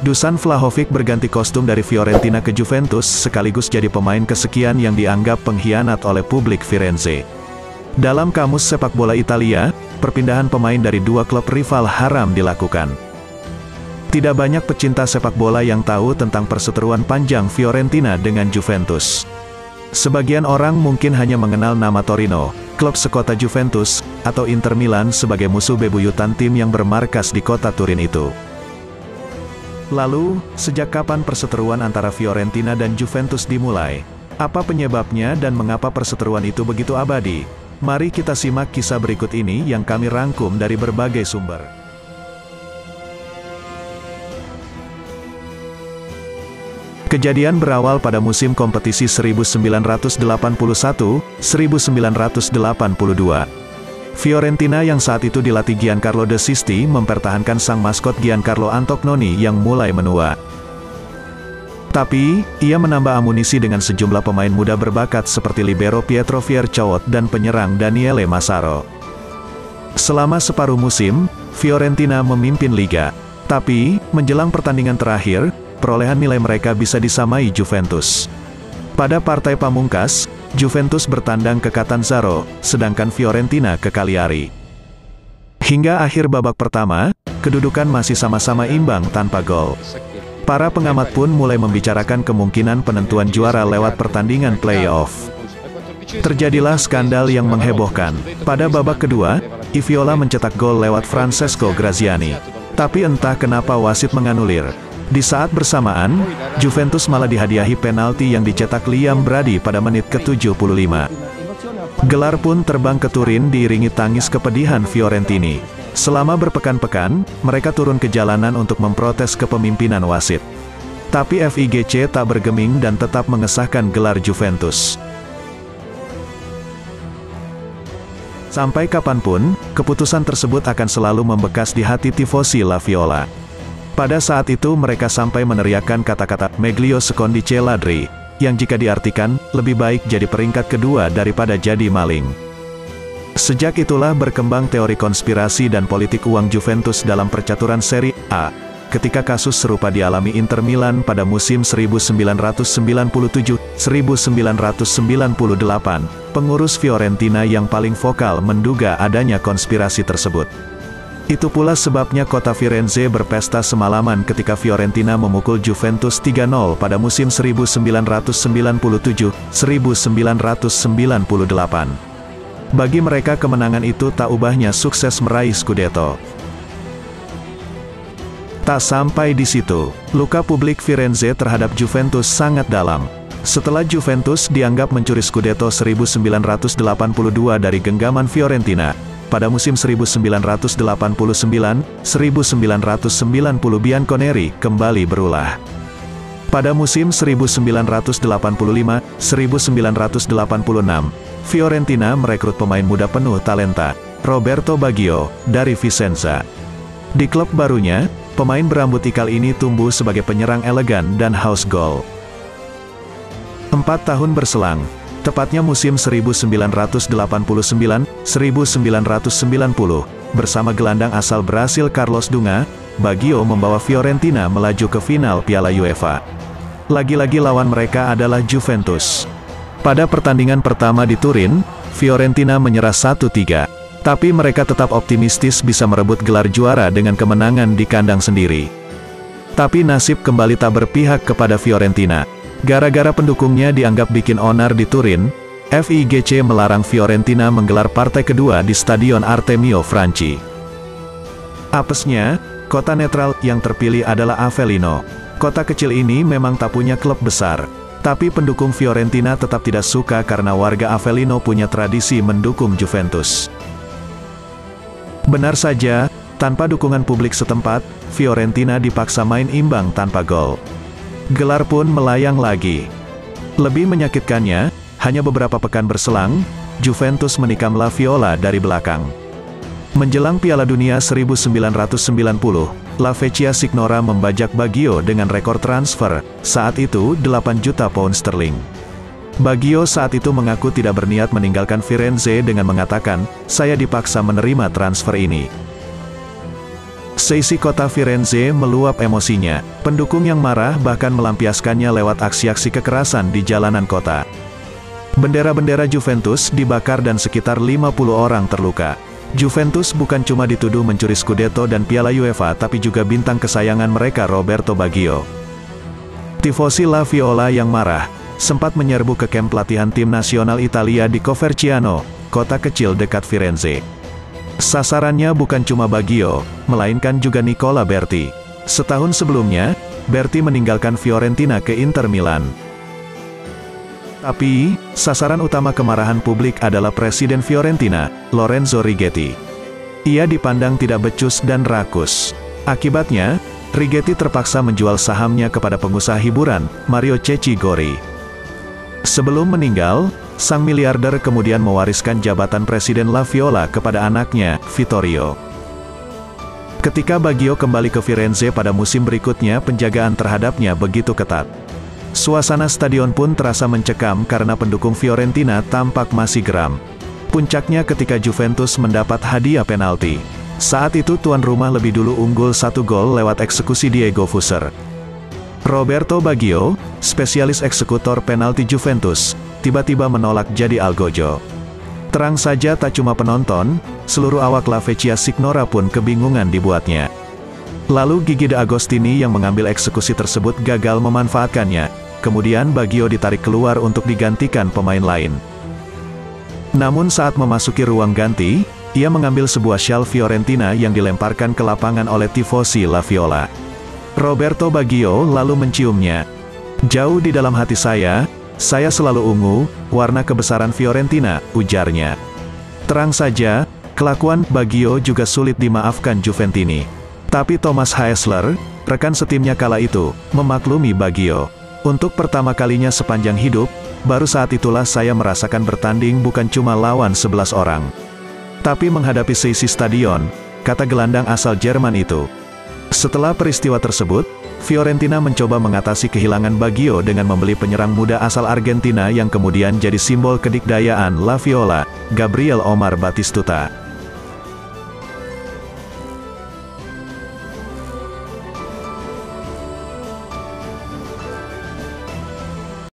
Dusan Vlahovic berganti kostum dari Fiorentina ke Juventus sekaligus jadi pemain kesekian yang dianggap pengkhianat oleh publik Firenze. Dalam kamus sepak bola Italia, perpindahan pemain dari dua klub rival haram dilakukan. Tidak banyak pecinta sepak bola yang tahu tentang perseteruan panjang Fiorentina dengan Juventus. Sebagian orang mungkin hanya mengenal nama Torino, klub sekota Juventus, atau Inter Milan sebagai musuh bebuyutan tim yang bermarkas di kota Turin itu. Lalu, sejak kapan perseteruan antara Fiorentina dan Juventus dimulai? Apa penyebabnya dan mengapa perseteruan itu begitu abadi? Mari kita simak kisah berikut ini yang kami rangkum dari berbagai sumber. Kejadian berawal pada musim kompetisi 1981-1982. Fiorentina yang saat itu dilatih Giancarlo De Sisti mempertahankan sang maskot Giancarlo Antognoni yang mulai menua. Tapi, ia menambah amunisi dengan sejumlah pemain muda berbakat seperti libero Pietro Vierchowod dan penyerang Daniele Massaro. Selama separuh musim, Fiorentina memimpin liga. Tapi, menjelang pertandingan terakhir, perolehan nilai mereka bisa disamai Juventus. Pada partai pamungkas, Juventus bertandang ke Catanzaro, sedangkan Fiorentina ke Cagliari. Hingga akhir babak pertama, kedudukan masih sama-sama imbang tanpa gol. Para pengamat pun mulai membicarakan kemungkinan penentuan juara lewat pertandingan play-off. Terjadilah skandal yang menghebohkan. Pada babak kedua, I Viola mencetak gol lewat Francesco Graziani. Tapi entah kenapa wasit menganulir. Di saat bersamaan, Juventus malah dihadiahi penalti yang dicetak Liam Brady pada menit ke-75. Gelar pun terbang ke Turin diiringi tangis kepedihan Fiorentini. Selama berpekan-pekan, mereka turun ke jalanan untuk memprotes kepemimpinan wasit. Tapi FIGC tak bergeming dan tetap mengesahkan gelar Juventus. Sampai kapanpun, keputusan tersebut akan selalu membekas di hati tifosi La Viola. Pada saat itu mereka sampai meneriakkan kata-kata "Meglio secondi che ladri", yang jika diartikan, lebih baik jadi peringkat kedua daripada jadi maling. Sejak itulah berkembang teori konspirasi dan politik uang Juventus dalam percaturan Serie A. Ketika kasus serupa dialami Inter Milan pada musim 1997-1998, pengurus Fiorentina yang paling vokal menduga adanya konspirasi tersebut. Itu pula sebabnya kota Firenze berpesta semalaman ketika Fiorentina memukul Juventus 3-0 pada musim 1997-1998. Bagi mereka kemenangan itu tak ubahnya sukses meraih Scudetto. Tak sampai di situ, luka publik Firenze terhadap Juventus sangat dalam. Setelah Juventus dianggap mencuri Scudetto 1982 dari genggaman Fiorentina, pada musim 1989-1990 Bianconeri kembali berulah. Pada musim 1985-1986, Fiorentina merekrut pemain muda penuh talenta, Roberto Baggio, dari Vicenza. Di klub barunya, pemain berambut ikal ini tumbuh sebagai penyerang elegan dan haus gol. 4 tahun berselang, tepatnya musim 1989-1990, bersama gelandang asal Brasil Carlos Dunga, Baggio membawa Fiorentina melaju ke final Piala UEFA. Lagi-lagi lawan mereka adalah Juventus. Pada pertandingan pertama di Turin, Fiorentina menyerah 1-3. Tapi mereka tetap optimistis bisa merebut gelar juara dengan kemenangan di kandang sendiri. Tapi nasib kembali tak berpihak kepada Fiorentina. Gara-gara pendukungnya dianggap bikin onar di Turin, FIGC melarang Fiorentina menggelar partai kedua di Stadion Artemio Franchi. Apesnya, kota netral yang terpilih adalah Avellino. Kota kecil ini memang tak punya klub besar. Tapi pendukung Fiorentina tetap tidak suka karena warga Avellino punya tradisi mendukung Juventus. Benar saja, tanpa dukungan publik setempat, Fiorentina dipaksa main imbang tanpa gol. Gelar pun melayang lagi. Lebih menyakitkannya, hanya beberapa pekan berselang, Juventus menikam La Viola dari belakang. Menjelang Piala Dunia 1990, La Vecchia Signora membajak Baggio dengan rekor transfer, saat itu 8 juta pound sterling. Baggio saat itu mengaku tidak berniat meninggalkan Firenze dengan mengatakan, "Saya dipaksa menerima transfer ini." Seisi kota Firenze meluap emosinya. Pendukung yang marah bahkan melampiaskannya lewat aksi-aksi kekerasan di jalanan kota. Bendera-bendera Juventus dibakar dan sekitar 50 orang terluka. Juventus bukan cuma dituduh mencuri Scudetto dan Piala UEFA tapi juga bintang kesayangan mereka Roberto Baggio. Tifosi La Viola yang marah, sempat menyerbu ke kamp latihan tim nasional Italia di Coverciano, kota kecil dekat Firenze. Sasarannya bukan cuma Baggio, melainkan juga Nicola Berti. Setahun sebelumnya, Berti meninggalkan Fiorentina ke Inter Milan. Tapi, sasaran utama kemarahan publik adalah Presiden Fiorentina, Lorenzo Righetti. Ia dipandang tidak becus dan rakus. Akibatnya, Righetti terpaksa menjual sahamnya kepada pengusaha hiburan, Mario Cecchi Gori. Sebelum meninggal, sang miliarder kemudian mewariskan jabatan Presiden La Viola kepada anaknya, Vittorio. Ketika Baggio kembali ke Firenze pada musim berikutnya, penjagaan terhadapnya begitu ketat. Suasana stadion pun terasa mencekam karena pendukung Fiorentina tampak masih geram. Puncaknya ketika Juventus mendapat hadiah penalti. Saat itu tuan rumah lebih dulu unggul 1 gol lewat eksekusi Diego Fusser. Roberto Baggio, spesialis eksekutor penalti Juventus, tiba-tiba menolak jadi algojo. Terang saja tak cuma penonton, seluruh awak La Vecchia Signora pun kebingungan dibuatnya. Lalu Gigi D'Agostini yang mengambil eksekusi tersebut gagal memanfaatkannya. Kemudian Baggio ditarik keluar untuk digantikan pemain lain. Namun saat memasuki ruang ganti, ia mengambil sebuah syal Fiorentina yang dilemparkan ke lapangan oleh tifosi La Viola. Roberto Baggio lalu menciumnya. "Jauh di dalam hati saya selalu ungu, warna kebesaran Fiorentina," ujarnya. Terang saja, kelakuan Baggio juga sulit dimaafkan Juventini. Tapi Thomas Hässler, rekan setimnya kala itu, memaklumi Baggio. "Untuk pertama kalinya sepanjang hidup, baru saat itulah saya merasakan bertanding bukan cuma lawan 11 orang. Tapi menghadapi seisi stadion," kata gelandang asal Jerman itu. Setelah peristiwa tersebut, Fiorentina mencoba mengatasi kehilangan Baggio dengan membeli penyerang muda asal Argentina yang kemudian jadi simbol kedikdayaan La Viola, Gabriel Omar Batistuta.